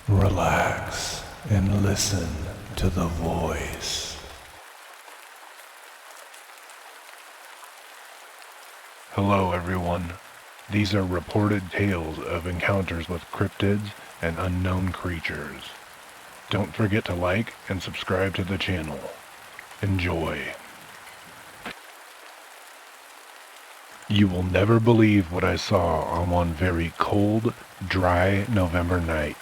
Relax and listen to the voice. Hello everyone. These are reported tales of encounters with cryptids and unknown creatures. Don't forget to like and subscribe to the channel. Enjoy. You will never believe what I saw on one very cold, dry November night.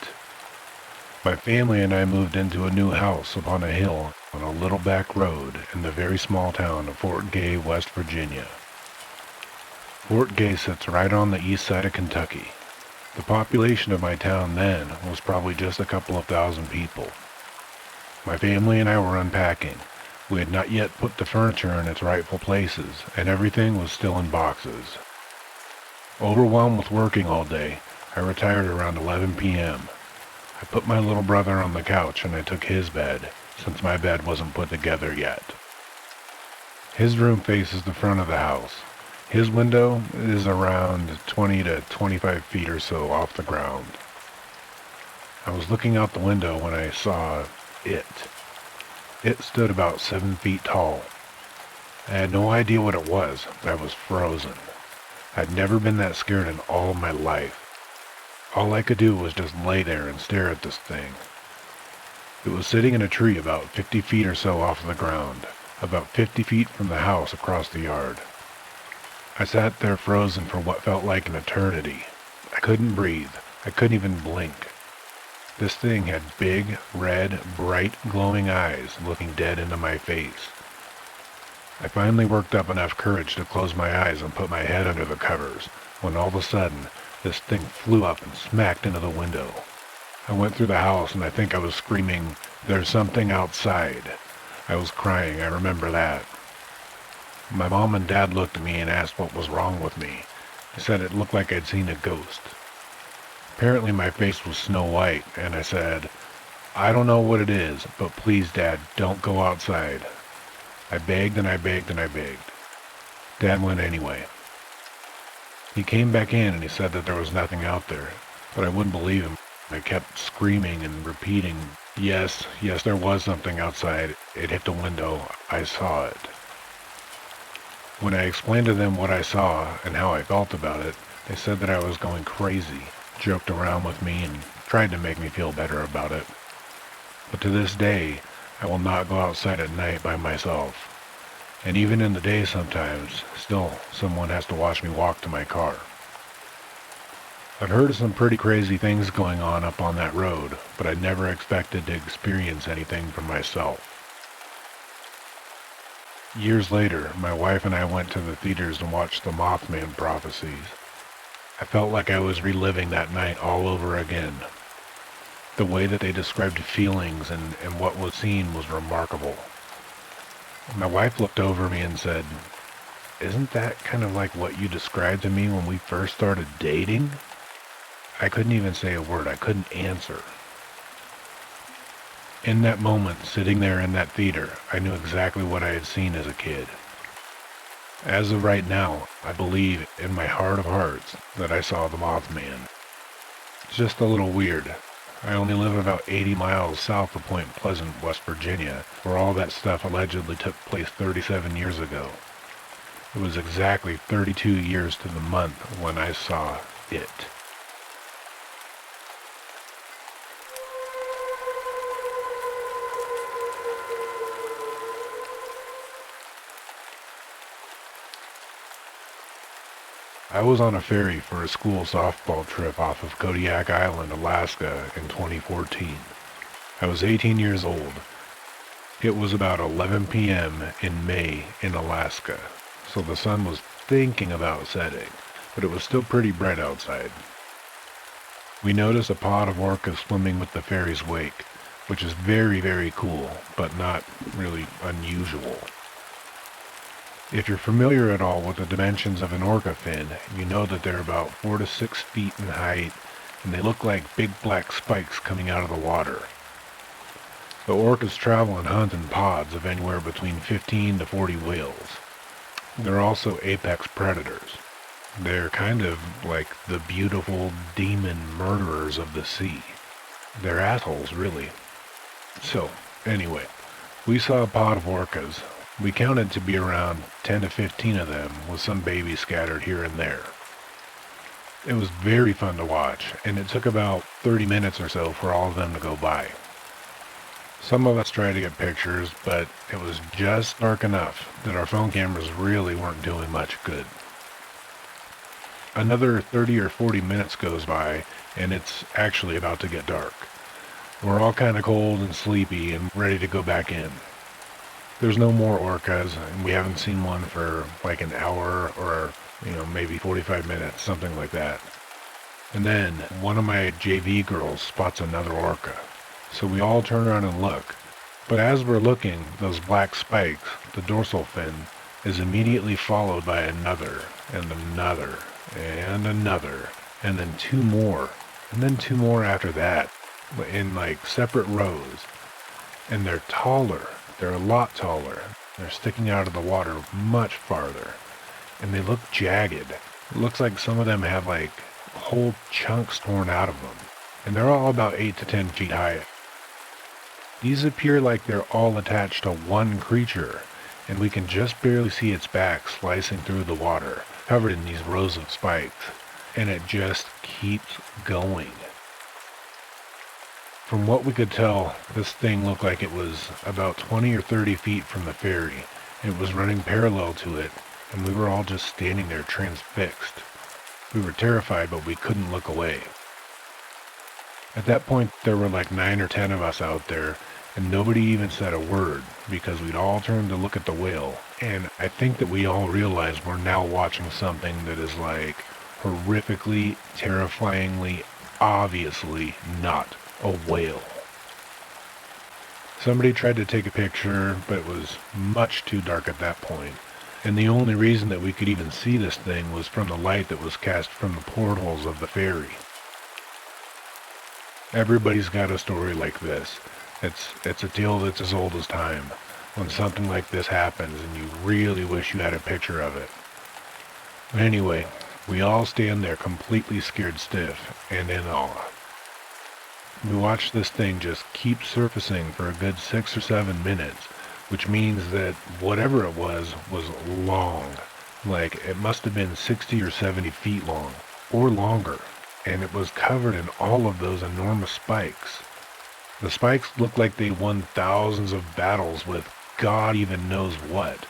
My family and I moved into a new house upon a hill on a little back road in the very small town of Fort Gay, West Virginia. Fort Gay sits right on the east side of Kentucky. The population of my town then was probably just a couple of thousand people. My family and I were unpacking. We had not yet put the furniture in its rightful places, and everything was still in boxes. Overwhelmed with working all day, I retired around 11 p.m. I put my little brother on the couch and I took his bed, since my bed wasn't put together yet. His room faces the front of the house. His window is around 20 to 25 feet or so off the ground. I was looking out the window when I saw it. It stood about 7 feet tall. I had no idea what it was, but I was frozen. I'd never been that scared in all of my life. All I could do was just lay there and stare at this thing. It was sitting in a tree about 50 feet or so off the ground, about 50 feet from the house across the yard. I sat there frozen for what felt like an eternity. I couldn't breathe. I couldn't even blink. This thing had big, red, bright, glowing eyes looking dead into my face. I finally worked up enough courage to close my eyes and put my head under the covers, when all of a sudden, this thing flew up and smacked into the window. I went through the house and I think I was screaming, "There's something outside." I was crying, I remember that. My mom and dad looked at me and asked what was wrong with me. I said it looked like I'd seen a ghost. Apparently my face was snow white, and I said, "I don't know what it is, but please, Dad, don't go outside." I begged and I begged and I begged. Dad went anyway. He came back in and he said that there was nothing out there, but I wouldn't believe him. I kept screaming and repeating, yes, there was something outside. It hit the window. I saw it. When I explained to them what I saw and how I felt about it, they said that I was going crazy, joked around with me, and tried to make me feel better about it. But to this day, I will not go outside at night by myself. And even in the day sometimes, still someone has to watch me walk to my car. I've heard of some pretty crazy things going on up on that road, but I never expected to experience anything for myself. Years later, my wife and I went to the theaters and watched the Mothman prophecies. I felt like I was reliving that night all over again. The way that they described feelings and what was seen was remarkable. My wife looked over me and said, "Isn't that kind of like what you described to me when we first started dating?" I couldn't even say a word. I couldn't answer. In that moment, sitting there in that theater, I knew exactly what I had seen as a kid. As of right now, I believe in my heart of hearts that I saw the Mothman. It's just a little weird. I only live about 80 miles south of Point Pleasant, West Virginia, where all that stuff allegedly took place 37 years ago. It was exactly 32 years to the month when I saw it. I was on a ferry for a school softball trip off of Kodiak Island, Alaska in 2014. I was 18 years old. It was about 11 p.m. in May in Alaska, so the sun was thinking about setting, but it was still pretty bright outside. We noticed a pod of orcas swimming with the ferry's wake, which is very, very cool, but not really unusual. If you're familiar at all with the dimensions of an orca fin, you know that they're about 4 to 6 feet in height, and they look like big black spikes coming out of the water. The orcas travel and hunt in pods of anywhere between 15 to 40 whales. They're also apex predators. They're kind of like the beautiful demon murderers of the sea. They're assholes, really. So, anyway, we saw a pod of orcas. We counted to be around 10 to 15 of them, with some babies scattered here and there. It was very fun to watch, and it took about 30 minutes or so for all of them to go by. Some of us tried to get pictures, but it was just dark enough that our phone cameras really weren't doing much good. Another 30 or 40 minutes goes by, and it's actually about to get dark. We're all kind of cold and sleepy and ready to go back in. There's no more orcas, and we haven't seen one for like an hour or, maybe 45 minutes, something like that. And then one of my JV girls spots another orca. So we all turn around and look. But as we're looking, those black spikes, the dorsal fin, is immediately followed by another, and another, and another, and then two more, and then two more after that, in like separate rows. And they're taller. They're a lot taller. They're sticking out of the water much farther. And they look jagged. It looks like some of them have like whole chunks torn out of them. And they're all about 8 to 10 feet high. These appear like they're all attached to one creature, and we can just barely see its back slicing through the water, covered in these rows of spikes. And it just keeps going. From what we could tell, this thing looked like it was about 20 or 30 feet from the ferry. It was running parallel to it, and we were all just standing there transfixed. We were terrified, but we couldn't look away. At that point, there were like 9 or 10 of us out there, and nobody even said a word, because we'd all turned to look at the whale, and I think that we all realized we're now watching something that is like horrifically, terrifyingly, obviously not a whale. Somebody tried to take a picture, but it was much too dark at that point, and the only reason that we could even see this thing was from the light that was cast from the portholes of the ferry. Everybody's got a story like this. It's a tale that's as old as time, when something like this happens and you really wish you had a picture of it. Anyway, we all stand there completely scared stiff and in awe. We watch this thing just keep surfacing for a good 6 or 7 minutes, which means that whatever it was long. Like, it must have been 60 or 70 feet long, or longer, and it was covered in all of those enormous spikes. The spikes looked like they won thousands of battles with God even knows what.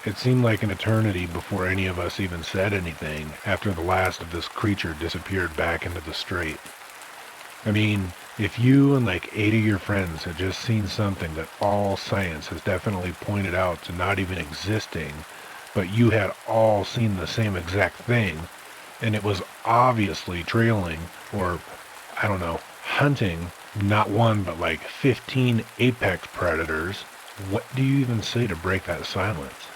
It seemed like an eternity before any of us even said anything after the last of this creature disappeared back into the strait. I mean, if you and like 8 of your friends had just seen something that all science has definitely pointed out to not even existing, but you had all seen the same exact thing, and it was obviously trailing, or, I don't know, hunting, not one but like 15 apex predators, what do you even say to break that silence?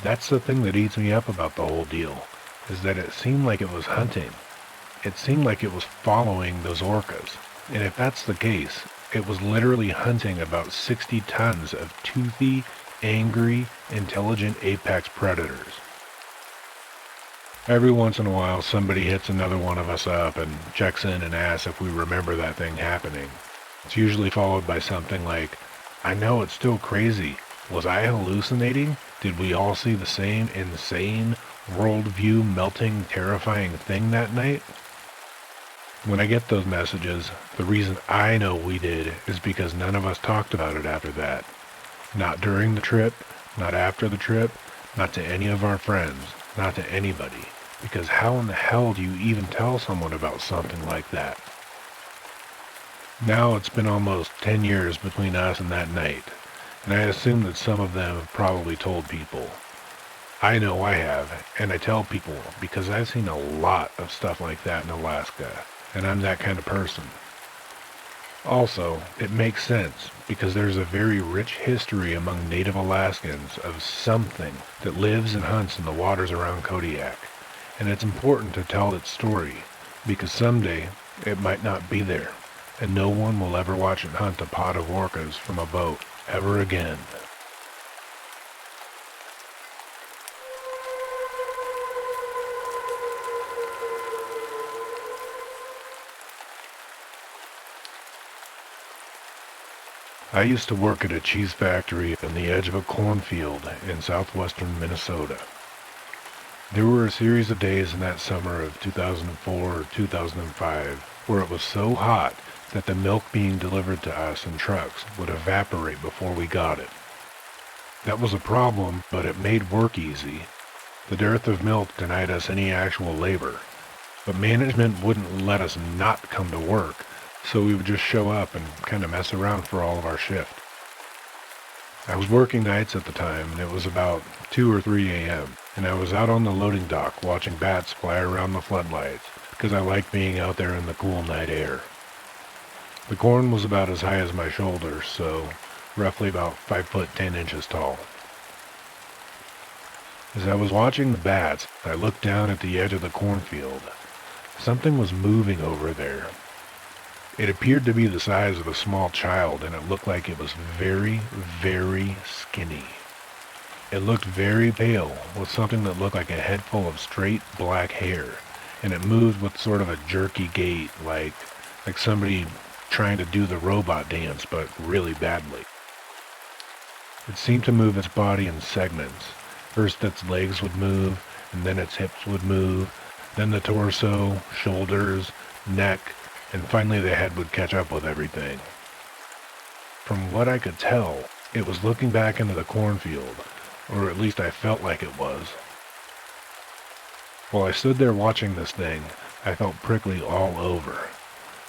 That's the thing that eats me up about the whole deal, is that it seemed like it was hunting. It seemed like it was following those orcas. And if that's the case, it was literally hunting about 60 tons of toothy, angry, intelligent apex predators. Every once in a while, somebody hits another one of us up and checks in and asks if we remember that thing happening. It's usually followed by something like, "I know it's still crazy. Was I hallucinating? Did we all see the same insane, worldview melting, terrifying thing that night?" When I get those messages, the reason I know we did is because none of us talked about it after that. Not during the trip, not after the trip, not to any of our friends, not to anybody. Because how in the hell do you even tell someone about something like that? Now it's been almost 10 years between us and that night, and I assume that some of them have probably told people. I know I have, and I tell people because I've seen a lot of stuff like that in Alaska, and I'm that kind of person. Also, it makes sense because there's a very rich history among Native Alaskans of something that lives and hunts in the waters around Kodiak, and it's important to tell its story because someday it might not be there, and no one will ever watch it hunt a pod of orcas from a boat ever again. I used to work at a cheese factory on the edge of a cornfield in southwestern Minnesota. There were a series of days in that summer of 2004 or 2005 where it was so hot that the milk being delivered to us in trucks would evaporate before we got it. That was a problem, but it made work easy. The dearth of milk denied us any actual labor, but management wouldn't let us not come to work, so we would just show up and kind of mess around for all of our shift. I was working nights at the time, and it was about 2 or 3 a.m., and I was out on the loading dock watching bats fly around the floodlights because I liked being out there in the cool night air. The corn was about as high as my shoulders, so roughly about 5 foot 10 inches tall. As I was watching the bats, I looked down at the edge of the cornfield. Something was moving over there. It appeared to be the size of a small child, and it looked like it was very, very skinny. It looked very pale, with something that looked like a head full of straight black hair, and it moved with sort of a jerky gait, like somebody trying to do the robot dance, but really badly. It seemed to move its body in segments. First its legs would move, and then its hips would move, then the torso, shoulders, neck, and finally the head would catch up with everything. From what I could tell, it was looking back into the cornfield, or at least I felt like it was. While I stood there watching this thing, I felt prickly all over.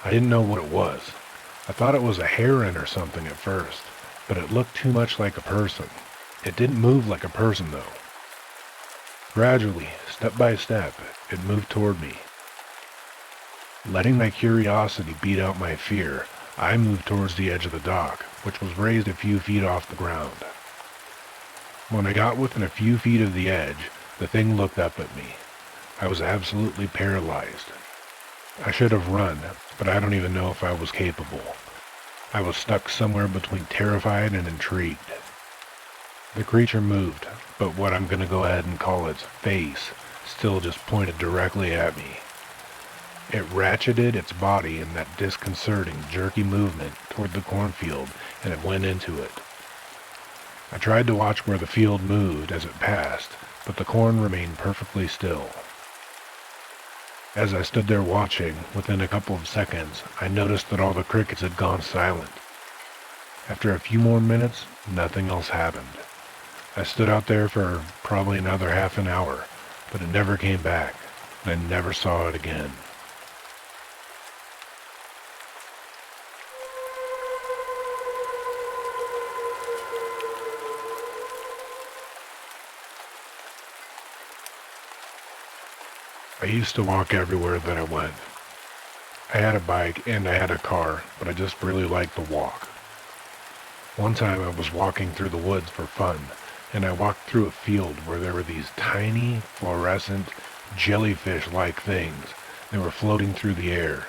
I didn't know what it was. I thought it was a heron or something at first, but it looked too much like a person. It didn't move like a person, though. Gradually, step by step, it moved toward me. Letting my curiosity beat out my fear, I moved towards the edge of the dock, which was raised a few feet off the ground. When I got within a few feet of the edge, the thing looked up at me. I was absolutely paralyzed. I should have run, but I don't even know if I was capable. I was stuck somewhere between terrified and intrigued. The creature moved, but what I'm going to go ahead and call its face still just pointed directly at me. It ratcheted its body in that disconcerting, jerky movement toward the cornfield, and it went into it. I tried to watch where the field moved as it passed, but the corn remained perfectly still. As I stood there watching, within a couple of seconds, I noticed that all the crickets had gone silent. After a few more minutes, nothing else happened. I stood out there for probably another half an hour, but it never came back, and I never saw it again. I used to walk everywhere that I went. I had a bike and I had a car, but I just really liked to walk. One time I was walking through the woods for fun, and I walked through a field where there were these tiny, fluorescent, jellyfish-like things that were floating through the air.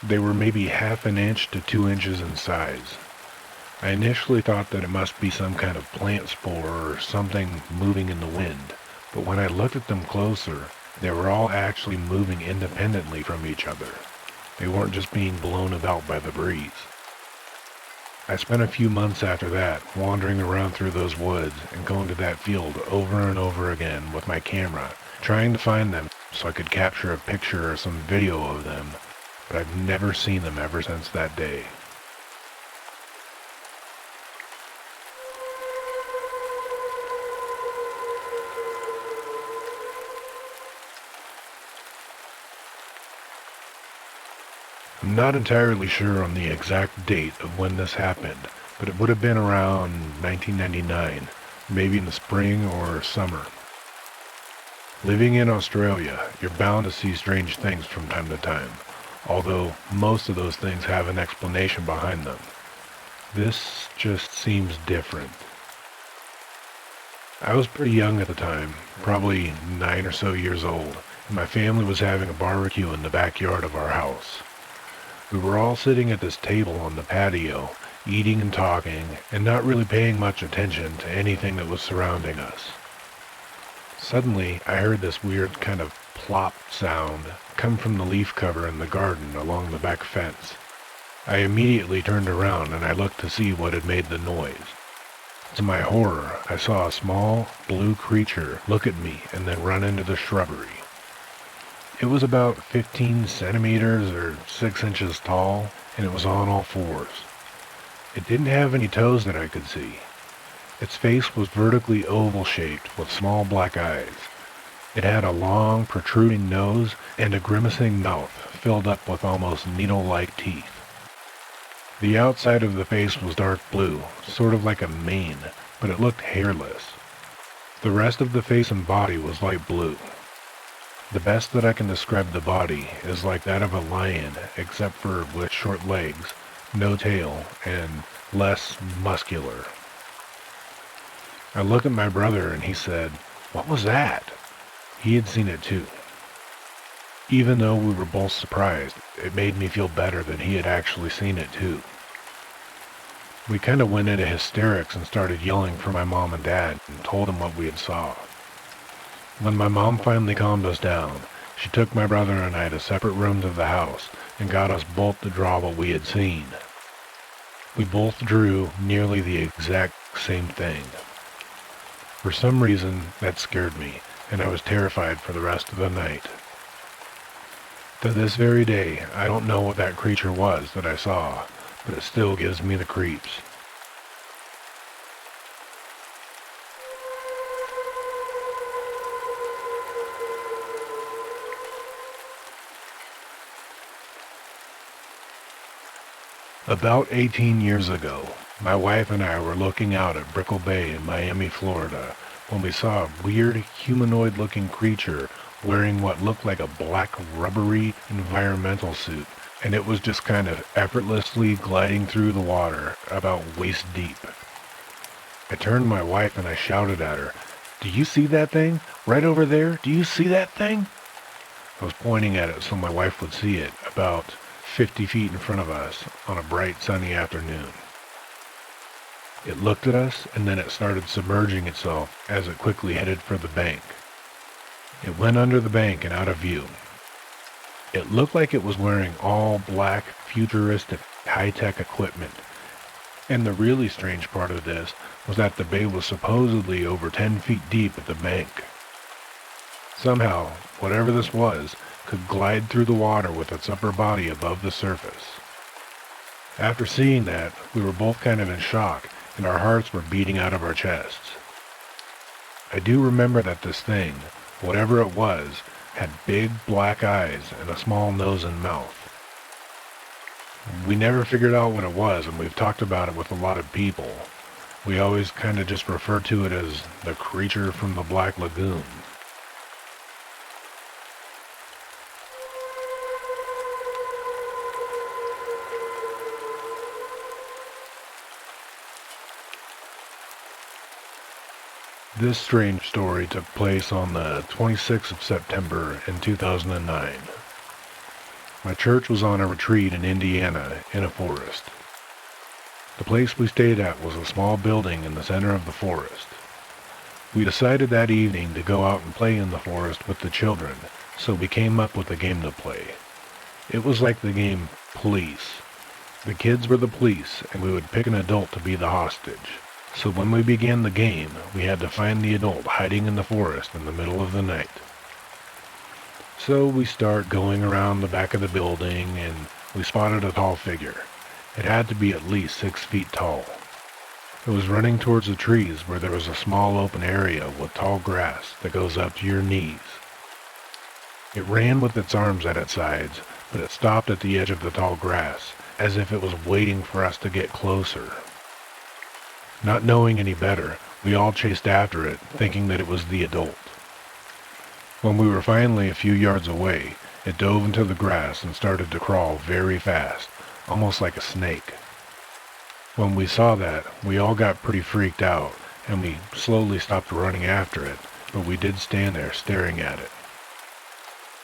They were maybe half an inch to 2 inches in size. I initially thought that it must be some kind of plant spore or something moving in the wind, but when I looked at them closer, they were all actually moving independently from each other. They weren't just being blown about by the breeze. I spent a few months after that wandering around through those woods and going to that field over and over again with my camera, trying to find them so I could capture a picture or some video of them, but I've never seen them ever since that day. I'm not entirely sure on the exact date of when this happened, but it would have been around 1999, maybe in the spring or summer. Living in Australia, you're bound to see strange things from time to time, although most of those things have an explanation behind them. This just seems different. I was pretty young at the time, probably 9 or so years old, and my family was having a barbecue in the backyard of our house. We were all sitting at this table on the patio, eating and talking, and not really paying much attention to anything that was surrounding us. Suddenly, I heard this weird kind of plop sound come from the leaf cover in the garden along the back fence. I immediately turned around and I looked to see what had made the noise. To my horror, I saw a small, blue creature look at me and then run into the shrubbery. It was about 15 centimeters or 6 inches tall, and it was on all fours. It didn't have any toes that I could see. Its face was vertically oval-shaped with small black eyes. It had a long, protruding nose and a grimacing mouth filled up with almost needle-like teeth. The outside of the face was dark blue, sort of like a mane, but it looked hairless. The rest of the face and body was light blue. The best that I can describe the body is like that of a lion, except for with short legs, no tail, and less muscular. I looked at my brother and he said, "What was that?" He had seen it too. Even though we were both surprised, it made me feel better that he had actually seen it too. We kind of went into hysterics and started yelling for my mom and dad and told them what we had saw. When my mom finally calmed us down, she took my brother and I to separate rooms of the house and got us both to draw what we had seen. We both drew nearly the exact same thing. For some reason, that scared me, and I was terrified for the rest of the night. To this very day, I don't know what that creature was that I saw, but it still gives me the creeps. About 18 years ago, my wife and I were looking out at Brickell Bay in Miami, Florida, when we saw a weird humanoid-looking creature wearing what looked like a black rubbery environmental suit, and it was just kind of effortlessly gliding through the water about waist deep. I turned to my wife and I shouted at her, "Do you see that thing? Right over there? Do you see that thing?" I was pointing at it so my wife would see it, about 50 feet in front of us on a bright sunny afternoon. It looked at us and then it started submerging itself as it quickly headed for the bank. It went under the bank and out of view. It looked like it was wearing all black, futuristic, high-tech equipment. And the really strange part of this was that the bay was supposedly over 10 feet deep at the bank. Somehow, whatever this was, could glide through the water with its upper body above the surface. After seeing that, we were both kind of in shock, and our hearts were beating out of our chests. I do remember that this thing, whatever it was, had big black eyes and a small nose and mouth. We never figured out what it was, and we've talked about it with a lot of people. We always kind of just refer to it as the creature from the Black Lagoon. This strange story took place on the 26th of September in 2009. My church was on a retreat in Indiana in a forest. The place we stayed at was a small building in the center of the forest. We decided that evening to go out and play in the forest with the children, so we came up with a game to play. It was like the game Police. The kids were the police, and we would pick an adult to be the hostage. So when we began the game, we had to find the adult hiding in the forest in the middle of the night. So we start going around the back of the building, and we spotted a tall figure. It had to be at least 6 feet tall. It was running towards the trees where there was a small open area with tall grass that goes up to your knees. It ran with its arms at its sides, but it stopped at the edge of the tall grass, as if it was waiting for us to get closer. Not knowing any better, we all chased after it, thinking that it was the adult. When we were finally a few yards away, it dove into the grass and started to crawl very fast, almost like a snake. When we saw that, we all got pretty freaked out, and we slowly stopped running after it, but we did stand there staring at it.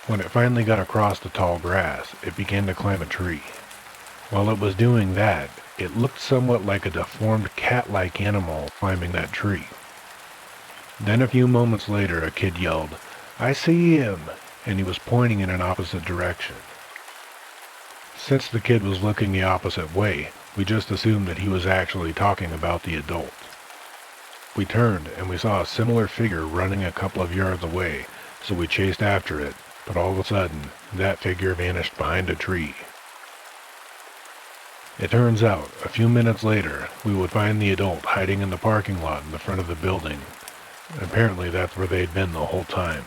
When it finally got across the tall grass, it began to climb a tree. While it was doing that, it looked somewhat like a deformed cat-like animal climbing that tree. Then a few moments later, a kid yelled, "I see him!" and he was pointing in an opposite direction. Since the kid was looking the opposite way, we just assumed that he was actually talking about the adult. We turned and we saw a similar figure running a couple of yards away, so we chased after it, but all of a sudden, that figure vanished behind a tree. It turns out, a few minutes later, we would find the adult hiding in the parking lot in the front of the building. Apparently that's where they'd been the whole time.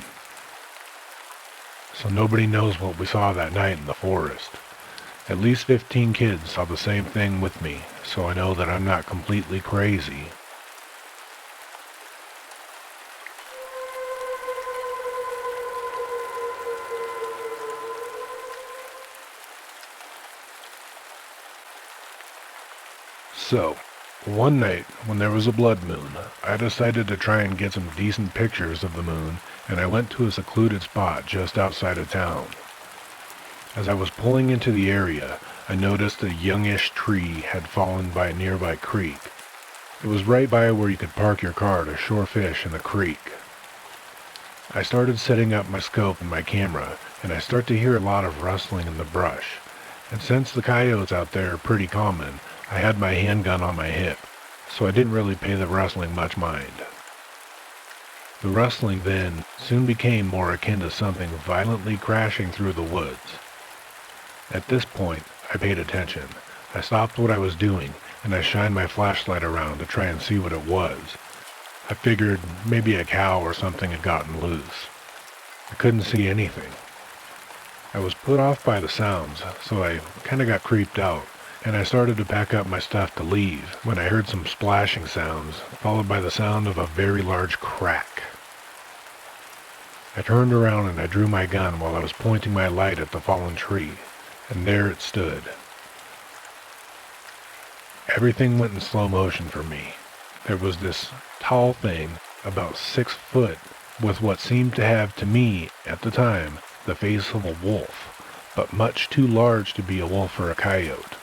So nobody knows what we saw that night in the forest. At least 15 kids saw the same thing with me, so I know that I'm not completely crazy. So, one night, when there was a blood moon, I decided to try and get some decent pictures of the moon, and I went to a secluded spot just outside of town. As I was pulling into the area, I noticed a youngish tree had fallen by a nearby creek. It was right by where you could park your car to shore fish in the creek. I started setting up my scope and my camera, and I start to hear a lot of rustling in the brush. And since the coyotes out there are pretty common, I had my handgun on my hip, so I didn't really pay the rustling much mind. The rustling then soon became more akin to something violently crashing through the woods. At this point, I paid attention. I stopped what I was doing, and I shined my flashlight around to try and see what it was. I figured maybe a cow or something had gotten loose. I couldn't see anything. I was put off by the sounds, so I kind of got creeped out, and I started to pack up my stuff to leave when I heard some splashing sounds, followed by the sound of a very large crack. I turned around and I drew my gun while I was pointing my light at the fallen tree, and there it stood. Everything went in slow motion for me. There was this tall thing, about 6 foot, with what seemed to have to me, at the time, the face of a wolf, but much too large to be a wolf or a coyote.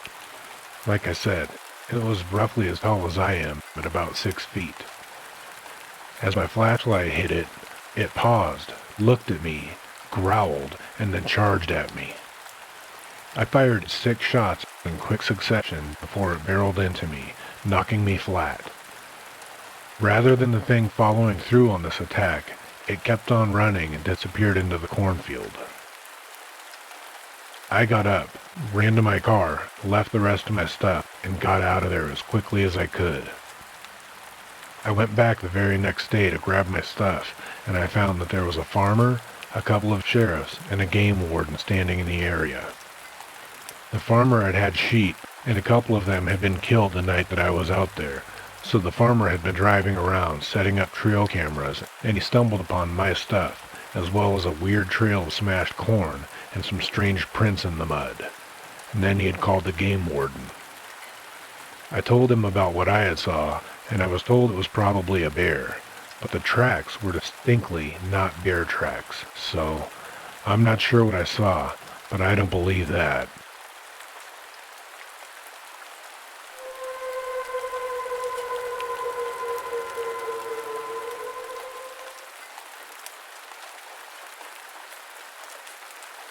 Like I said, it was roughly as tall as I am, at about 6 feet. As my flashlight hit it, it paused, looked at me, growled, and then charged at me. I fired 6 shots in quick succession before it barreled into me, knocking me flat. Rather than the thing following through on this attack, it kept on running and disappeared into the cornfield. I got up, ran to my car, left the rest of my stuff, and got out of there as quickly as I could. I went back the very next day to grab my stuff, and I found that there was a farmer, a couple of sheriffs, and a game warden standing in the area. The farmer had had sheep, and a couple of them had been killed the night that I was out there, so the farmer had been driving around setting up trail cameras, and he stumbled upon my stuff, as well as a weird trail of smashed corn and some strange prints in the mud. And then he had called the game warden. I told him about what I had saw, and I was told it was probably a bear, but the tracks were distinctly not bear tracks, so I'm not sure what I saw, but I don't believe that.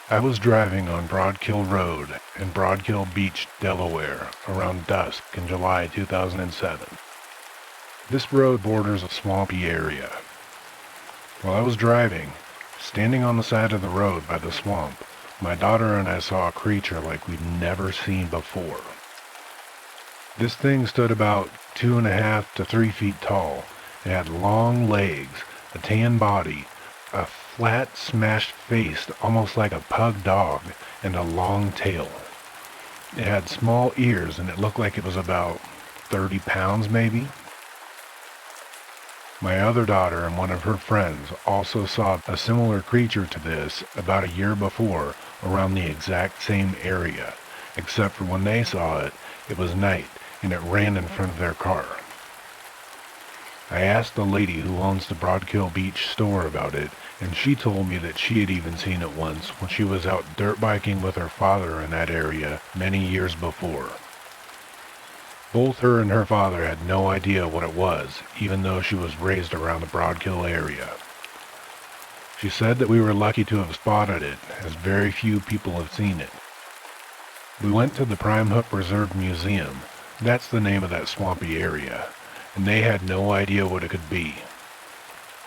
I was driving on Broadkill Road in Broadkill Beach, Delaware, around dusk in July 2007. This road borders a swampy area. While I was driving, standing on the side of the road by the swamp, my daughter and I saw a creature like we'd never seen before. This thing stood about 2.5 to 3 feet tall. It had long legs, a tan body, a flat, smashed face almost like a pug dog, and a long tail. It had small ears, and it looked like it was about 30 pounds maybe. My other daughter and one of her friends also saw a similar creature to this about a year before around the exact same area, except for when they saw it, it was night, and it ran in front of their car. I asked the lady who owns the Broadkill Beach store about it, and she told me that she had even seen it once when she was out dirt biking with her father in that area many years before. Both her and her father had no idea what it was, even though she was raised around the Broadkill area. She said that we were lucky to have spotted it, as very few people have seen it. We went to the Prime Hook Reserve Museum. That's the name of that swampy area, and they had no idea what it could be.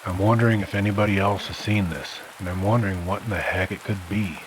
I'm wondering if anybody else has seen this, and I'm wondering what in the heck it could be.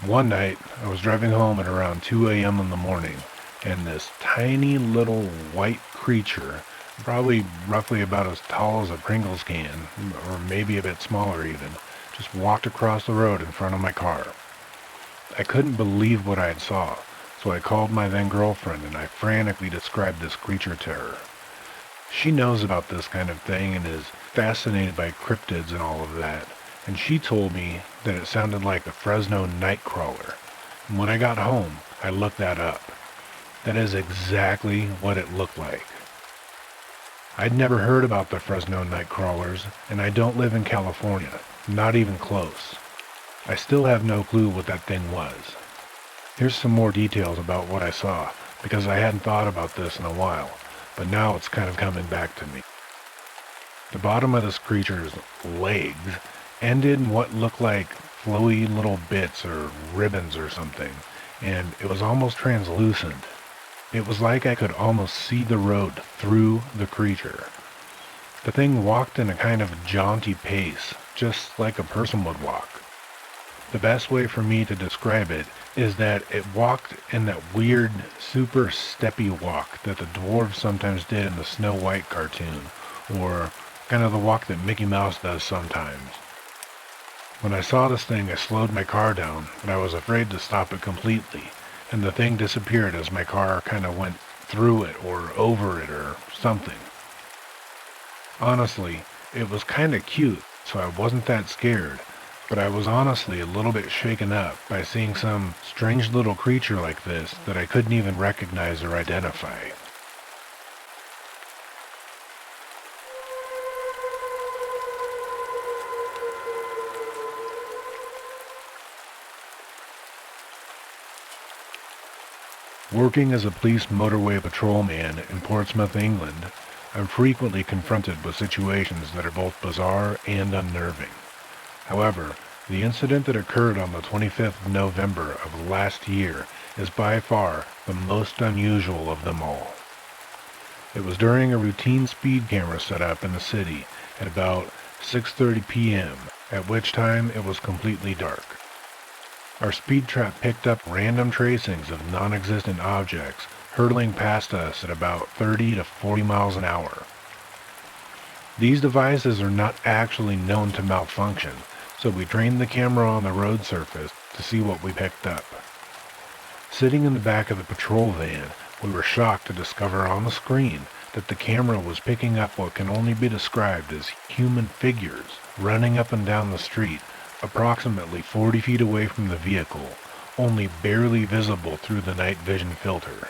One night, I was driving home at around 2 a.m. in the morning, and this tiny little white creature, probably roughly about as tall as a Pringles can, or maybe a bit smaller even, just walked across the road in front of my car. I couldn't believe what I had saw, so I called my then-girlfriend and I frantically described this creature to her. She knows about this kind of thing and is fascinated by cryptids and all of that, and she told me that it sounded like the Fresno nightcrawler. And when I got home, I looked that up. That is exactly what it looked like. I'd never heard about the Fresno nightcrawlers, and I don't live in California, not even close. I still have no clue what that thing was. Here's some more details about what I saw, because I hadn't thought about this in a while, but now it's kind of coming back to me. The bottom of this creature's legs ended in what looked like flowy little bits or ribbons or something, and it was almost translucent. It was like I could almost see the road through the creature. The thing walked in a kind of jaunty pace, just like a person would walk. The best way for me to describe it is that it walked in that weird, super steppy walk that the dwarves sometimes did in the Snow White cartoon, or kind of the walk that Mickey Mouse does sometimes. When I saw this thing, I slowed my car down, but I was afraid to stop it completely, and the thing disappeared as my car kind of went through it or over it or something. Honestly, it was kind of cute, so I wasn't that scared, but I was honestly a little bit shaken up by seeing some strange little creature like this that I couldn't even recognize or identify. Working as a police motorway patrolman in Portsmouth, England, I'm frequently confronted with situations that are both bizarre and unnerving. However, the incident that occurred on the 25th of November of last year is by far the most unusual of them all. It was during a routine speed camera setup in the city at about 6:30 p.m., at which time it was completely dark. Our speed trap picked up random tracings of non-existent objects hurtling past us at about 30 to 40 miles an hour. These devices are not actually known to malfunction, so we trained the camera on the road surface to see what we picked up. Sitting in the back of the patrol van, we were shocked to discover on the screen that the camera was picking up what can only be described as human figures running up and down the street, approximately 40 feet away from the vehicle, only barely visible through the night vision filter.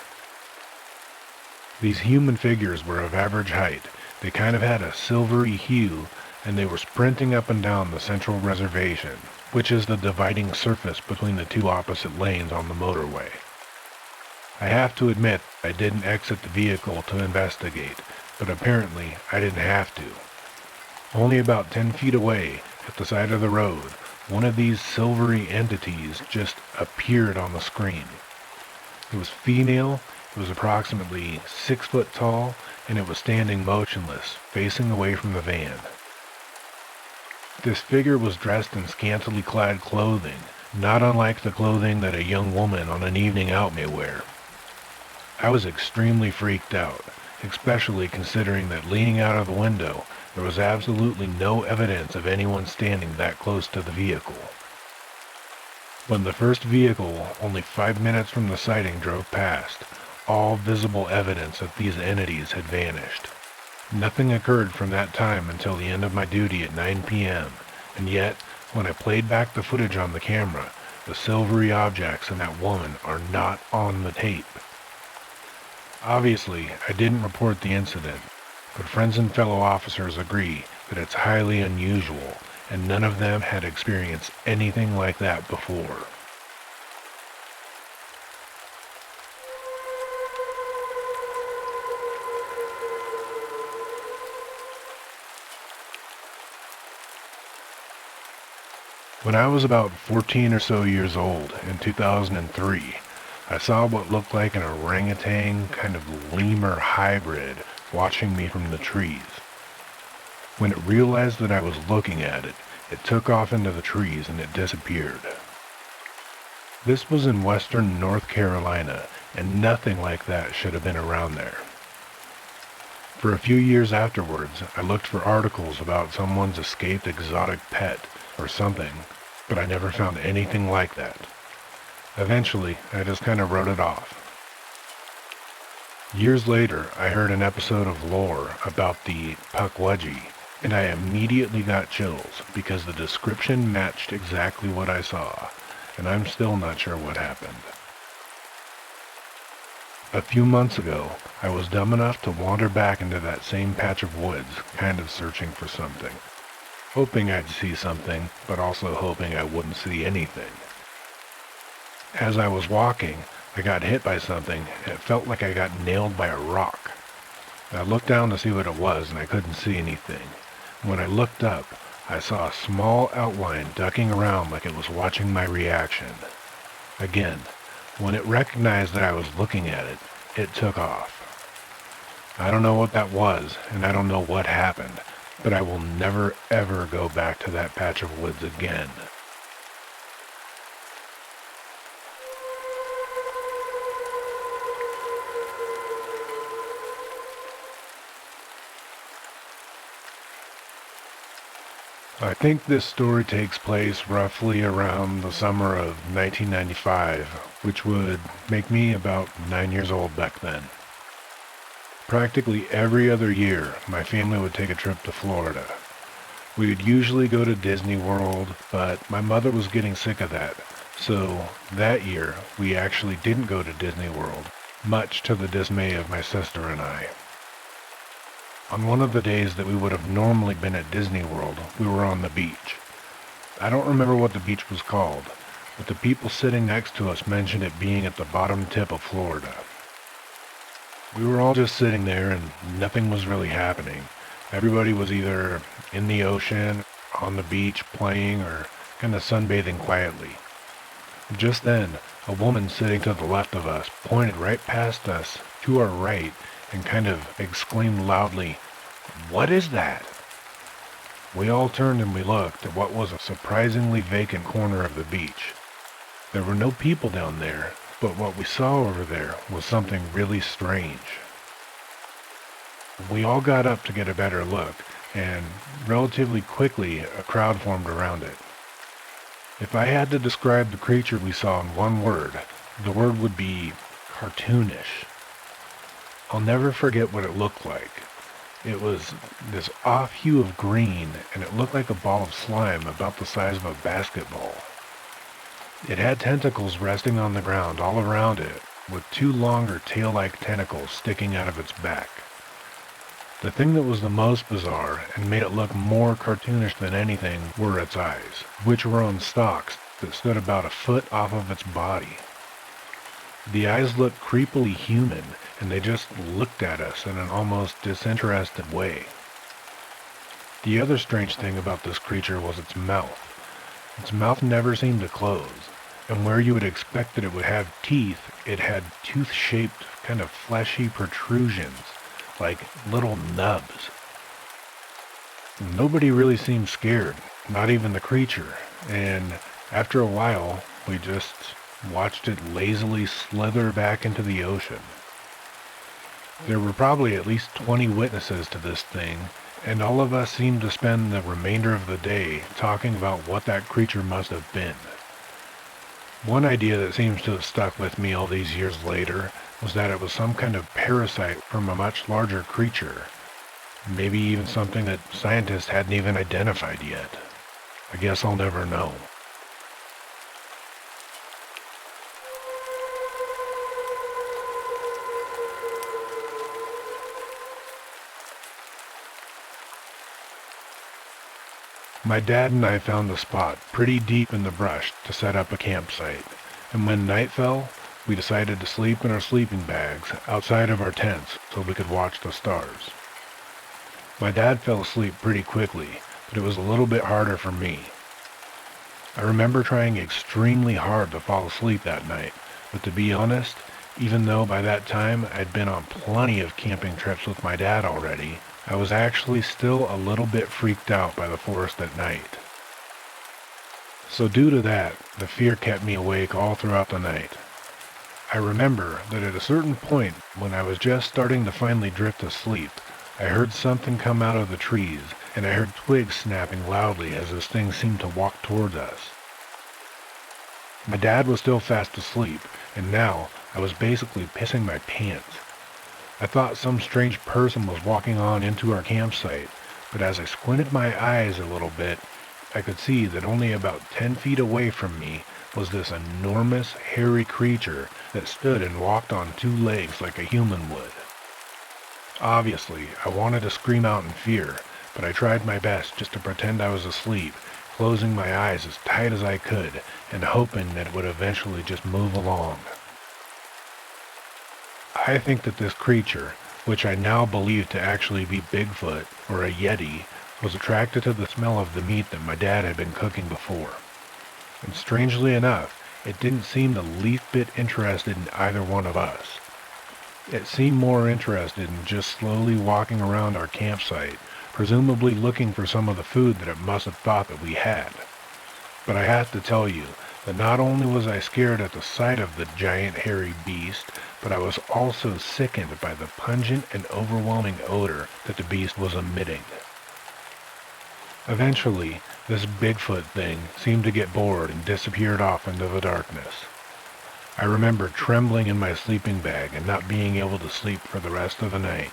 These human figures were of average height. They kind of had a silvery hue, and they were sprinting up and down the central reservation, which is the dividing surface between the two opposite lanes on the motorway. I have to admit I didn't exit the vehicle to investigate, but apparently I didn't have to. Only about 10 feet away, at the side of the road, one of these silvery entities just appeared on the screen. It was female, it was approximately 6 foot tall, and it was standing motionless, facing away from the van. This figure was dressed in scantily clad clothing, not unlike the clothing that a young woman on an evening out may wear. I was extremely freaked out, especially considering that leaning out of the window, there was absolutely no evidence of anyone standing that close to the vehicle. When the first vehicle, only 5 minutes from the sighting, drove past, all visible evidence of these entities had vanished. Nothing occurred from that time until the end of my duty at 9 p.m., and yet, when I played back the footage on the camera, the silvery objects and that woman are not on the tape. Obviously, I didn't report the incident, but friends and fellow officers agree that it's highly unusual, and none of them had experienced anything like that before. When I was about 14 or so years old, in 2003, I saw what looked like an orangutan kind of lemur hybrid watching me from the trees. When it realized that I was looking at it, it took off into the trees and it disappeared. This was in western North Carolina, and nothing like that should have been around there. For a few years afterwards, I looked for articles about someone's escaped exotic pet or something, but I never found anything like that. Eventually, I just kind of wrote it off. Years later, I heard an episode of lore about the Pukwudgie, and I immediately got chills because the description matched exactly what I saw, and I'm still not sure what happened. A few months ago, I was dumb enough to wander back into that same patch of woods, kind of searching for something. Hoping I'd see something, but also hoping I wouldn't see anything. As I was walking, I got hit by something, and it felt like I got nailed by a rock. I looked down to see what it was, and I couldn't see anything. When I looked up, I saw a small outline ducking around like it was watching my reaction. Again, when it recognized that I was looking at it, it took off. I don't know what that was, and I don't know what happened, but I will never ever go back to that patch of woods again. I think this story takes place roughly around the summer of 1995, which would make me about 9 years old back then. Practically every other year, my family would take a trip to Florida. We would usually go to Disney World, but my mother was getting sick of that, so that year we actually didn't go to Disney World, much to the dismay of my sister and I. On one of the days that we would have normally been at Disney World, we were on the beach. I don't remember what the beach was called, but the people sitting next to us mentioned it being at the bottom tip of Florida. We were all just sitting there and nothing was really happening. Everybody was either in the ocean, on the beach, playing, or kind of sunbathing quietly. Just then, a woman sitting to the left of us pointed right past us to our right and kind of exclaimed loudly, "What is that?" We all turned and we looked at what was a surprisingly vacant corner of the beach. There were no people down there, but what we saw over there was something really strange. We all got up to get a better look, and relatively quickly a crowd formed around it. If I had to describe the creature we saw in one word, the word would be cartoonish. I'll never forget what it looked like. It was this off hue of green, and it looked like a ball of slime about the size of a basketball. It had tentacles resting on the ground all around it, with two longer tail-like tentacles sticking out of its back. The thing that was the most bizarre and made it look more cartoonish than anything were its eyes, which were on stalks that stood about a foot off of its body. The eyes looked creepily human, and they just looked at us in an almost disinterested way. The other strange thing about this creature was its mouth. Its mouth never seemed to close, and where you would expect that it would have teeth, it had tooth-shaped, kind of fleshy protrusions, like little nubs. Nobody really seemed scared, not even the creature, and after a while, we just watched it lazily slither back into the ocean. There were probably at least 20 witnesses to this thing, and all of us seemed to spend the remainder of the day talking about what that creature must have been. One idea that seems to have stuck with me all these years later was that it was some kind of parasite from a much larger creature. Maybe even something that scientists hadn't even identified yet. I guess I'll never know. My dad and I found a spot pretty deep in the brush to set up a campsite, and when night fell, we decided to sleep in our sleeping bags outside of our tents so we could watch the stars. My dad fell asleep pretty quickly, but it was a little bit harder for me. I remember trying extremely hard to fall asleep that night, but to be honest, even though by that time I'd been on plenty of camping trips with my dad already, I was actually still a little bit freaked out by the forest at night. So due to that, the fear kept me awake all throughout the night. I remember that at a certain point, when I was just starting to finally drift asleep, I heard something come out of the trees, and I heard twigs snapping loudly as this thing seemed to walk towards us. My dad was still fast asleep, and now I was basically pissing my pants. I thought some strange person was walking on into our campsite, but as I squinted my eyes a little bit, I could see that only about 10 feet away from me was this enormous, hairy creature that stood and walked on two legs like a human would. Obviously, I wanted to scream out in fear, but I tried my best just to pretend I was asleep, closing my eyes as tight as I could and hoping that it would eventually just move along. I think that this creature, which I now believe to actually be Bigfoot or a Yeti, was attracted to the smell of the meat that my dad had been cooking before. And strangely enough, it didn't seem the least bit interested in either one of us. It seemed more interested in just slowly walking around our campsite, presumably looking for some of the food that it must have thought that we had. But I have to tell you that not only was I scared at the sight of the giant hairy beast, but I was also sickened by the pungent and overwhelming odor that the beast was emitting. Eventually, this Bigfoot thing seemed to get bored and disappeared off into the darkness. I remember trembling in my sleeping bag and not being able to sleep for the rest of the night.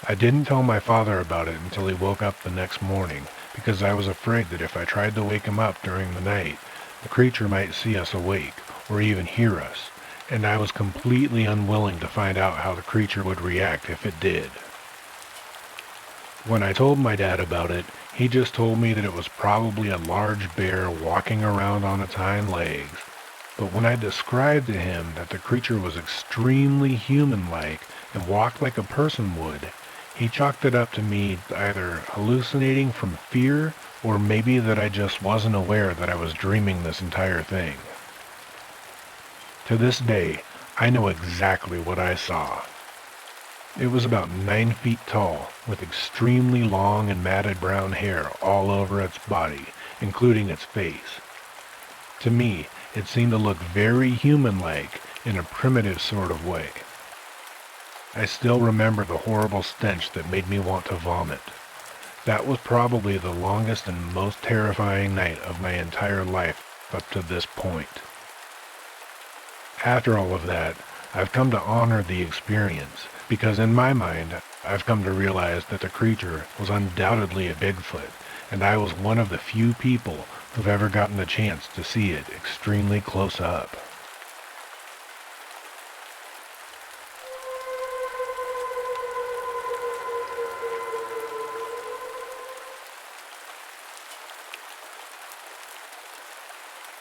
I didn't tell my father about it until he woke up the next morning, because I was afraid that if I tried to wake him up during the night, the creature might see us awake, or even hear us, and I was completely unwilling to find out how the creature would react if it did. When I told my dad about it, he just told me that it was probably a large bear walking around on its hind legs. But when I described to him that the creature was extremely human-like and walked like a person would, he chalked it up to me either hallucinating from fear or maybe that I just wasn't aware that I was dreaming this entire thing. To this day, I know exactly what I saw. It was about 9 feet tall, with extremely long and matted brown hair all over its body, including its face. To me, it seemed to look very human-like in a primitive sort of way. I still remember the horrible stench that made me want to vomit. That was probably the longest and most terrifying night of my entire life up to this point. After all of that, I've come to honor the experience, because in my mind, I've come to realize that the creature was undoubtedly a Bigfoot, and I was one of the few people who've ever gotten the chance to see it extremely close up.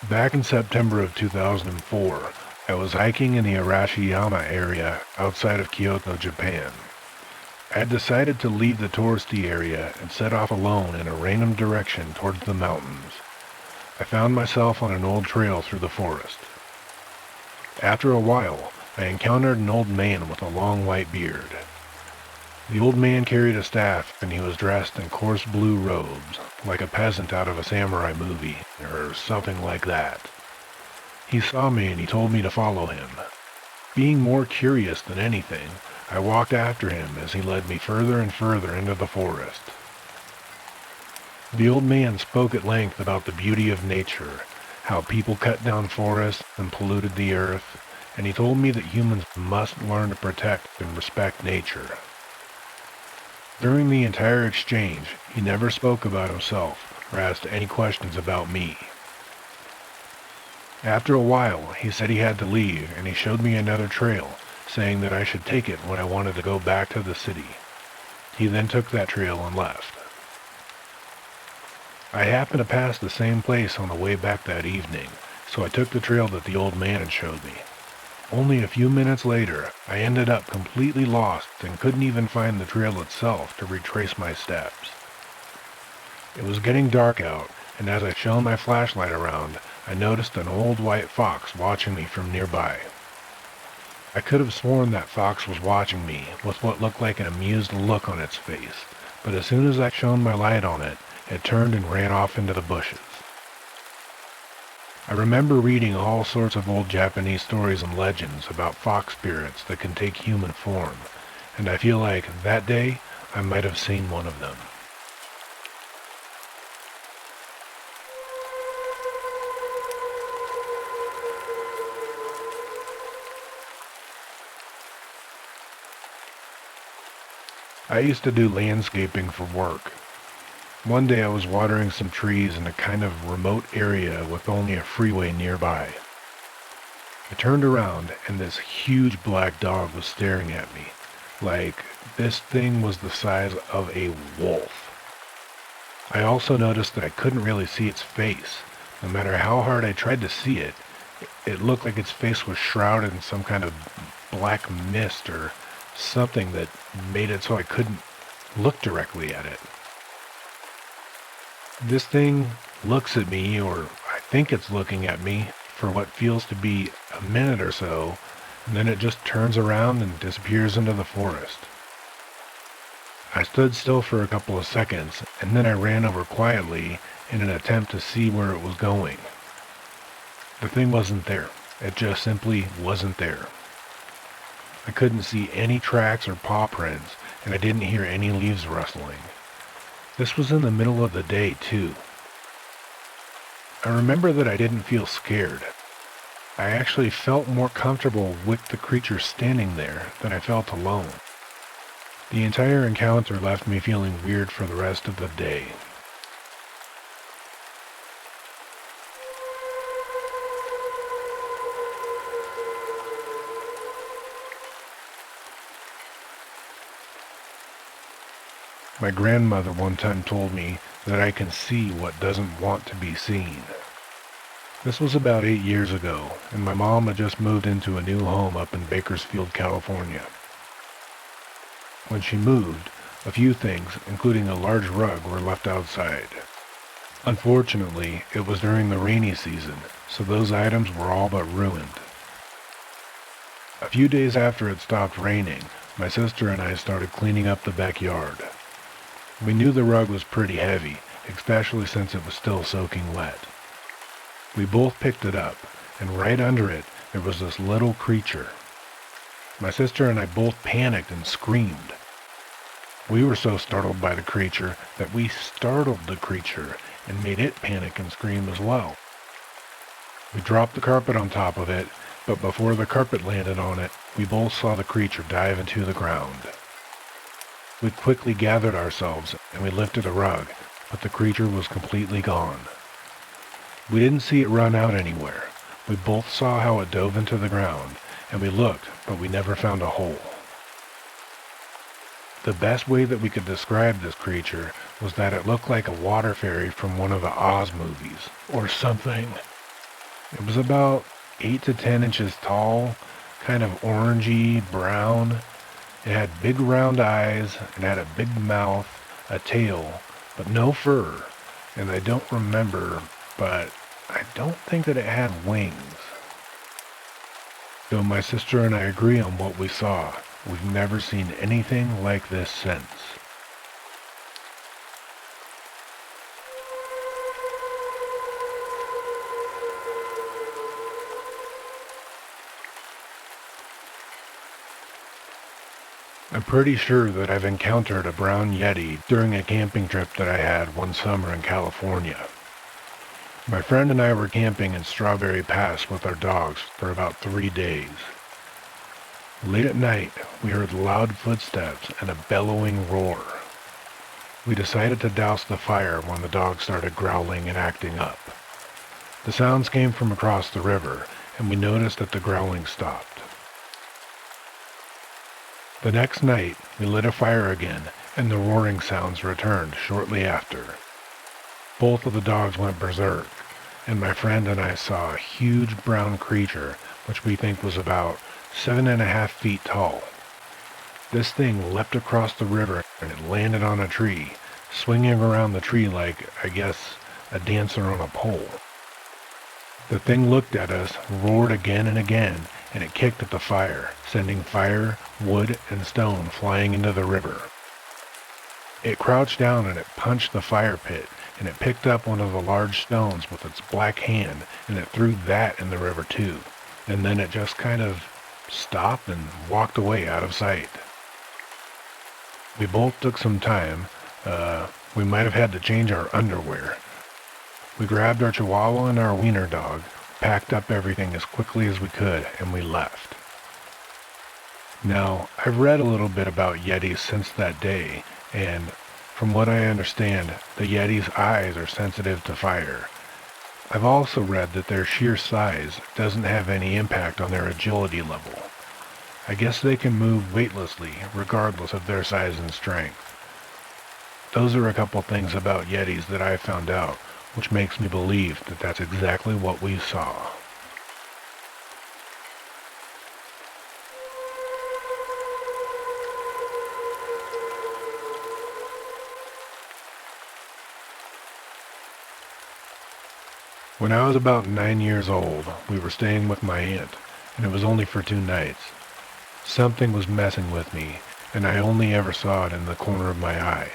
Back in September of 2004, I was hiking in the Arashiyama area outside of Kyoto, Japan. I had decided to leave the touristy area and set off alone in a random direction towards the mountains. I found myself on an old trail through the forest. After a while, I encountered an old man with a long white beard. The old man carried a staff and he was dressed in coarse blue robes, like a peasant out of a samurai movie, or something like that. He saw me and he told me to follow him. Being more curious than anything, I walked after him as he led me further and further into the forest. The old man spoke at length about the beauty of nature, how people cut down forests and polluted the earth, and he told me that humans must learn to protect and respect nature. During the entire exchange, he never spoke about himself or asked any questions about me. After a while, he said he had to leave and he showed me another trail, saying that I should take it when I wanted to go back to the city. He then took that trail and left. I happened to pass the same place on the way back that evening, so I took the trail that the old man had showed me. Only a few minutes later, I ended up completely lost and couldn't even find the trail itself to retrace my steps. It was getting dark out, and as I shone my flashlight around, I noticed an old white fox watching me from nearby. I could have sworn that fox was watching me with what looked like an amused look on its face, but as soon as I shone my light on it, it turned and ran off into the bushes. I remember reading all sorts of old Japanese stories and legends about fox spirits that can take human form, and I feel like that day I might have seen one of them. I used to do landscaping for work. One day I was watering some trees in a kind of remote area with only a freeway nearby. I turned around and this huge black dog was staring at me, like this thing was the size of a wolf. I also noticed that I couldn't really see its face. No matter how hard I tried to see it, it looked like its face was shrouded in some kind of black mist or something that made it so I couldn't look directly at it. This thing looks at me, or I think it's looking at me, for what feels to be a minute or so, and then it just turns around and disappears into the forest. I stood still for a couple of seconds, and then I ran over quietly in an attempt to see where it was going. The thing wasn't there. It just simply wasn't there. I couldn't see any tracks or paw prints, and I didn't hear any leaves rustling. This was in the middle of the day, too. I remember that I didn't feel scared. I actually felt more comfortable with the creature standing there than I felt alone. The entire encounter left me feeling weird for the rest of the day. My grandmother one time told me that I can see what doesn't want to be seen. This was about 8 years ago, and my mom had just moved into a new home up in Bakersfield, California. When she moved, a few things, including a large rug, were left outside. Unfortunately, it was during the rainy season, so those items were all but ruined. A few days after it stopped raining, my sister and I started cleaning up the backyard. We knew the rug was pretty heavy, especially since it was still soaking wet. We both picked it up, and right under it, there was this little creature. My sister and I both panicked and screamed. We were so startled by the creature that we startled the creature and made it panic and scream as well. We dropped the carpet on top of it, but before the carpet landed on it, we both saw the creature dive into the ground. We quickly gathered ourselves and we lifted the rug, but the creature was completely gone. We didn't see it run out anywhere. We both saw how it dove into the ground, and we looked, but we never found a hole. The best way that we could describe this creature was that it looked like a water fairy from one of the Oz movies, or something. It was about 8 to 10 inches tall, kind of orangey brown. It had big round eyes, and had a big mouth, a tail, but no fur, and I don't remember, but I don't think that it had wings. Though my sister and I agree on what we saw, we've never seen anything like this since. I'm pretty sure that I've encountered a brown yeti during a camping trip that I had one summer in California. My friend and I were camping in Strawberry Pass with our dogs for about 3 days. Late at night, we heard loud footsteps and a bellowing roar. We decided to douse the fire when the dogs started growling and acting up. The sounds came from across the river, and we noticed that the growling stopped. The next night, we lit a fire again, and the roaring sounds returned shortly after. Both of the dogs went berserk, and my friend and I saw a huge brown creature, which we think was about 7.5 feet tall. This thing leapt across the river, and it landed on a tree, swinging around the tree like, I guess, a dancer on a pole. The thing looked at us, roared again and again, and it kicked at the fire, sending fire, wood, and stone flying into the river. It crouched down and it punched the fire pit, and it picked up one of the large stones with its black hand, and it threw that in the river too. And then it just kind of stopped and walked away out of sight. We both took some time. We might have had to change our underwear. We grabbed our chihuahua and our wiener dog, packed up everything as quickly as we could, and we left. Now, I've read a little bit about Yetis since that day, and from what I understand, the Yeti's eyes are sensitive to fire. I've also read that their sheer size doesn't have any impact on their agility level. I guess they can move weightlessly, regardless of their size and strength. Those are a couple things about Yetis that I found out, which makes me believe that that's exactly what we saw. When I was about 9 years old, we were staying with my aunt, and it was only for 2 nights. Something was messing with me, and I only ever saw it in the corner of my eye.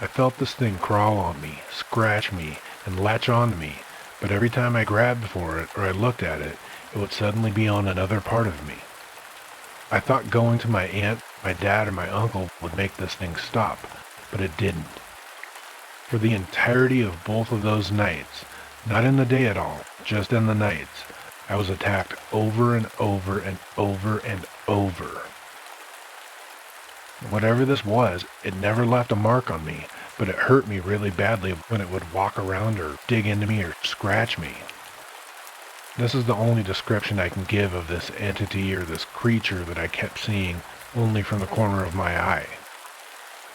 I felt this thing crawl on me, scratch me, and latch onto me, but every time I grabbed for it or I looked at it, it would suddenly be on another part of me. I thought going to my aunt, my dad, or my uncle would make this thing stop, but it didn't. For the entirety of both of those nights, not in the day at all, just in the nights, I was attacked over and over and over and over. Whatever this was, it never left a mark on me, but it hurt me really badly when it would walk around or dig into me or scratch me. This is the only description I can give of this entity or this creature that I kept seeing only from the corner of my eye.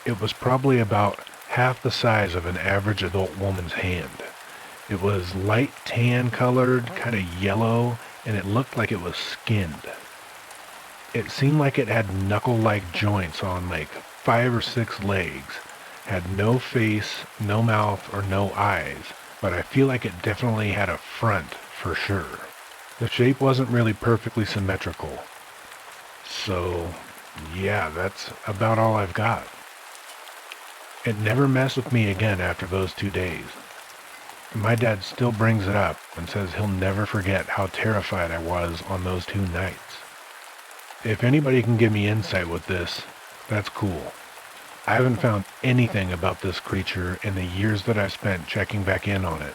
It was probably about half the size of an average adult woman's hand. It was light tan colored, kind of yellow, and it looked like it was skinned. It seemed like it had knuckle-like joints on like 5 or 6 legs, had no face, no mouth, or no eyes, but I feel like it definitely had a front for sure. The shape wasn't really perfectly symmetrical. So, yeah, that's about all I've got. It never messed with me again after those 2 days. My dad still brings it up and says he'll never forget how terrified I was on those 2 nights. If anybody can give me insight with this, that's cool. I haven't found anything about this creature in the years that I've spent checking back in on it.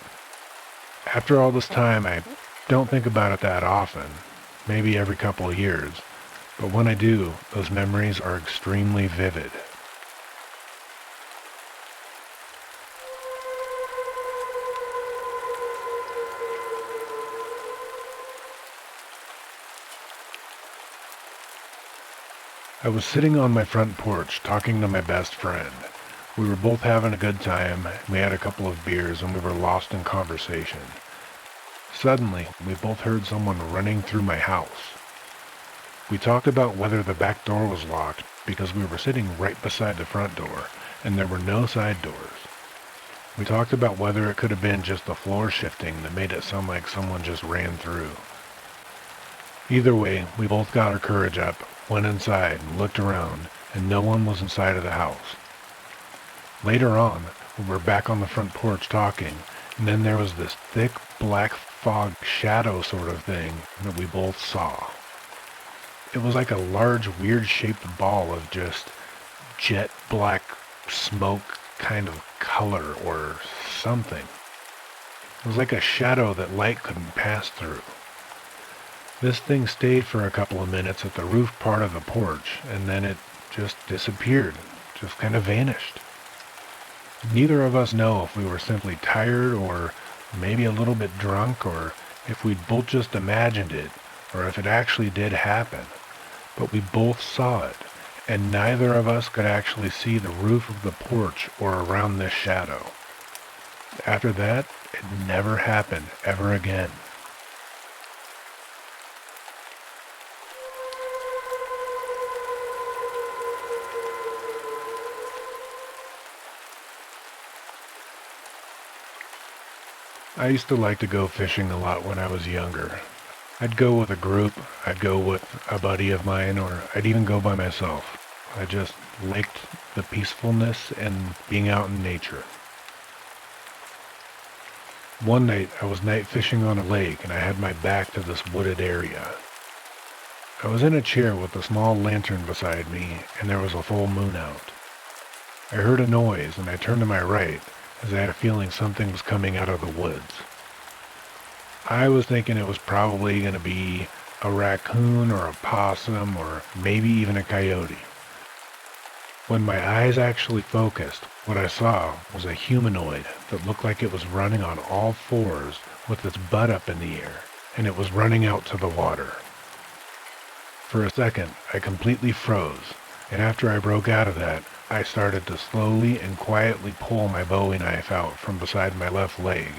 After all this time, I don't think about it that often, maybe every couple of years, but when I do, those memories are extremely vivid. I was sitting on my front porch talking to my best friend. We were both having a good time, we had a couple of beers, and we were lost in conversation. Suddenly, we both heard someone running through my house. We talked about whether the back door was locked because we were sitting right beside the front door, and there were no side doors. We talked about whether it could have been just the floor shifting that made it sound like someone just ran through. Either way, we both got our courage up, went inside and looked around, and no one was inside of the house. Later on, we were back on the front porch talking, and then there was this thick black fog shadow sort of thing that we both saw. It was like a large weird-shaped ball of just jet black smoke kind of color or something. It was like a shadow that light couldn't pass through. This thing stayed for a couple of minutes at the roof part of the porch, and then it just disappeared, just kind of vanished. Neither of us know if we were simply tired or maybe a little bit drunk, or if we'd both just imagined it, or if it actually did happen. But we both saw it, and neither of us could actually see the roof of the porch or around this shadow. After that, it never happened ever again. I used to like to go fishing a lot when I was younger. I'd go with a group, I'd go with a buddy of mine, or I'd even go by myself. I just liked the peacefulness and being out in nature. One night, I was night fishing on a lake and I had my back to this wooded area. I was in a chair with a small lantern beside me and there was a full moon out. I heard a noise and I turned to my right as I had a feeling something was coming out of the woods. I was thinking it was probably going to be a raccoon or a possum or maybe even a coyote. When my eyes actually focused, what I saw was a humanoid that looked like it was running on all fours with its butt up in the air, and it was running out to the water. For a second, I completely froze, and after I broke out of that, I started to slowly and quietly pull my Bowie knife out from beside my left leg,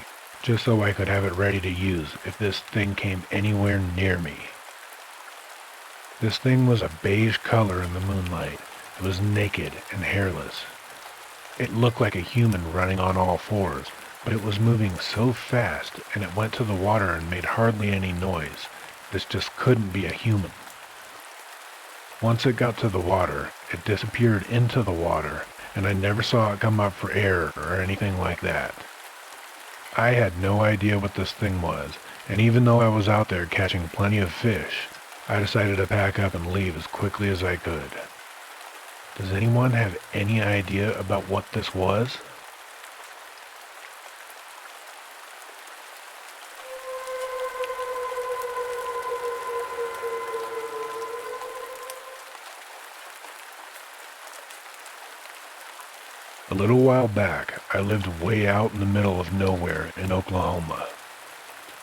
just so I could have it ready to use if this thing came anywhere near me. This thing was a beige color in the moonlight. It was naked and hairless. It looked like a human running on all fours, but it was moving so fast and it went to the water and made hardly any noise. This just couldn't be a human. Once it got to the water, it disappeared into the water, and I never saw it come up for air or anything like that. I had no idea what this thing was, and even though I was out there catching plenty of fish, I decided to pack up and leave as quickly as I could. Does anyone have any idea about what this was? A little while back, I lived way out in the middle of nowhere in Oklahoma.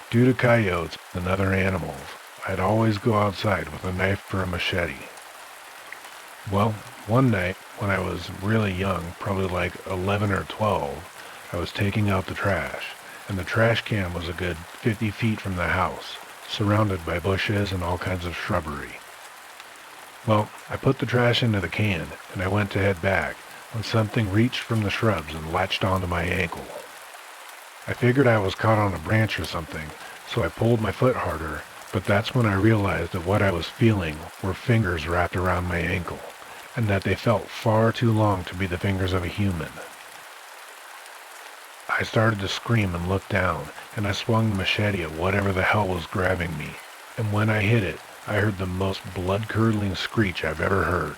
Due to coyotes and other animals, I'd always go outside with a knife or a machete. Well, one night, when I was really young, probably like 11 or 12, I was taking out the trash, and the trash can was a good 50 feet from the house, surrounded by bushes and all kinds of shrubbery. Well, I put the trash into the can, and I went to head back, when something reached from the shrubs and latched onto my ankle. I figured I was caught on a branch or something, so I pulled my foot harder, but that's when I realized that what I was feeling were fingers wrapped around my ankle, and that they felt far too long to be the fingers of a human. I started to scream and look down, and I swung the machete at whatever the hell was grabbing me, and when I hit it, I heard the most blood-curdling screech I've ever heard.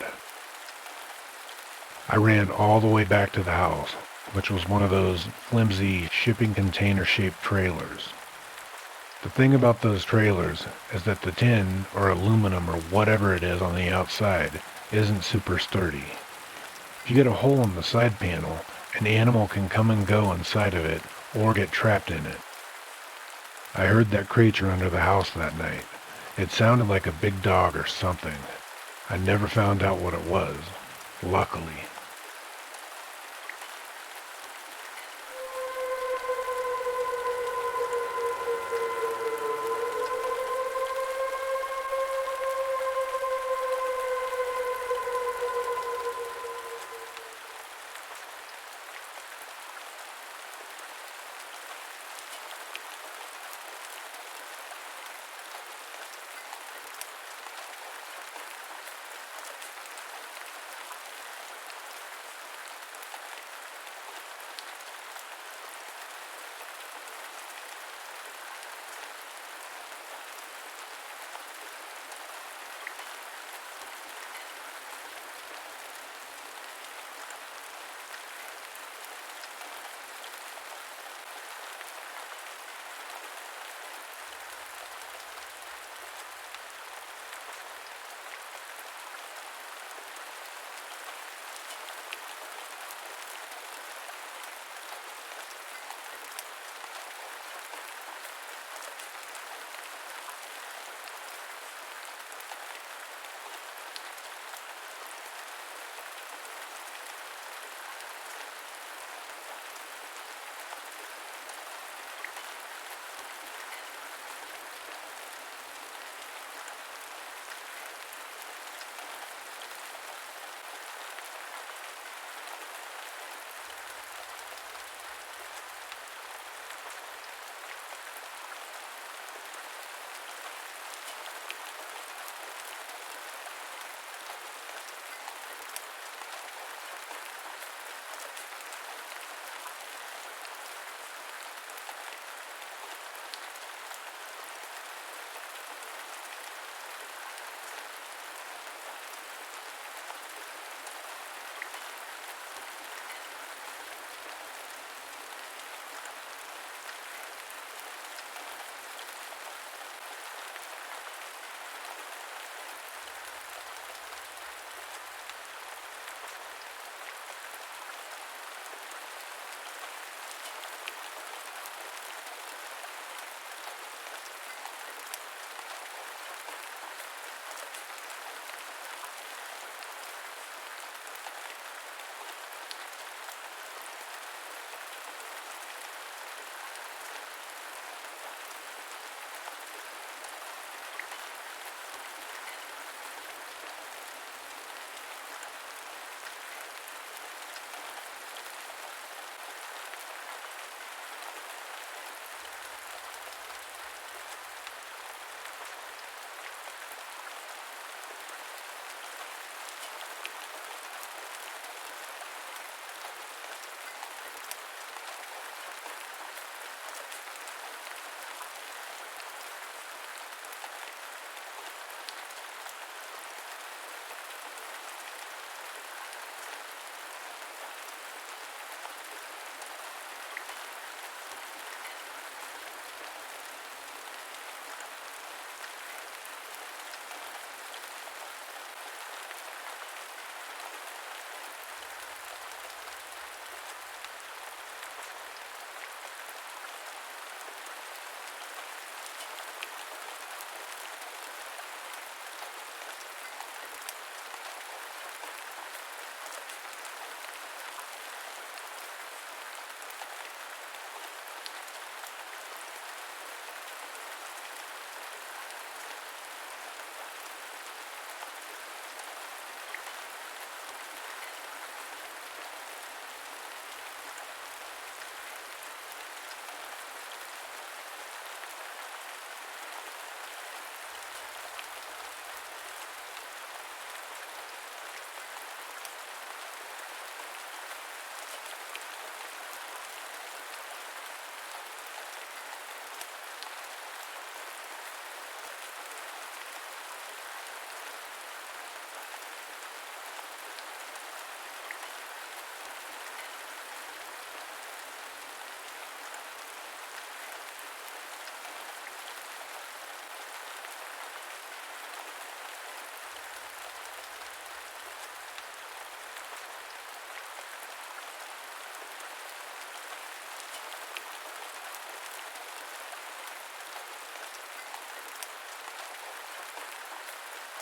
I ran all the way back to the house, which was one of those flimsy shipping container-shaped trailers. The thing about those trailers is that the tin or aluminum or whatever it is on the outside isn't super sturdy. If you get a hole in the side panel, an animal can come and go inside of it or get trapped in it. I heard that creature under the house that night. It sounded like a big dog or something. I never found out what it was, luckily.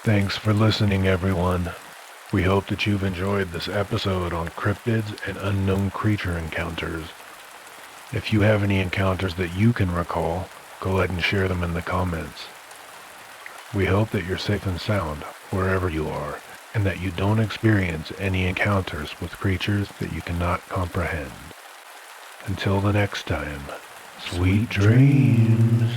Thanks for listening, everyone. We hope that you've enjoyed this episode on cryptids and unknown creature encounters. If you have any encounters that you can recall, go ahead and share them in the comments. We hope that you're safe and sound wherever you are, and that you don't experience any encounters with creatures that you cannot comprehend. Until the next time, sweet dreams.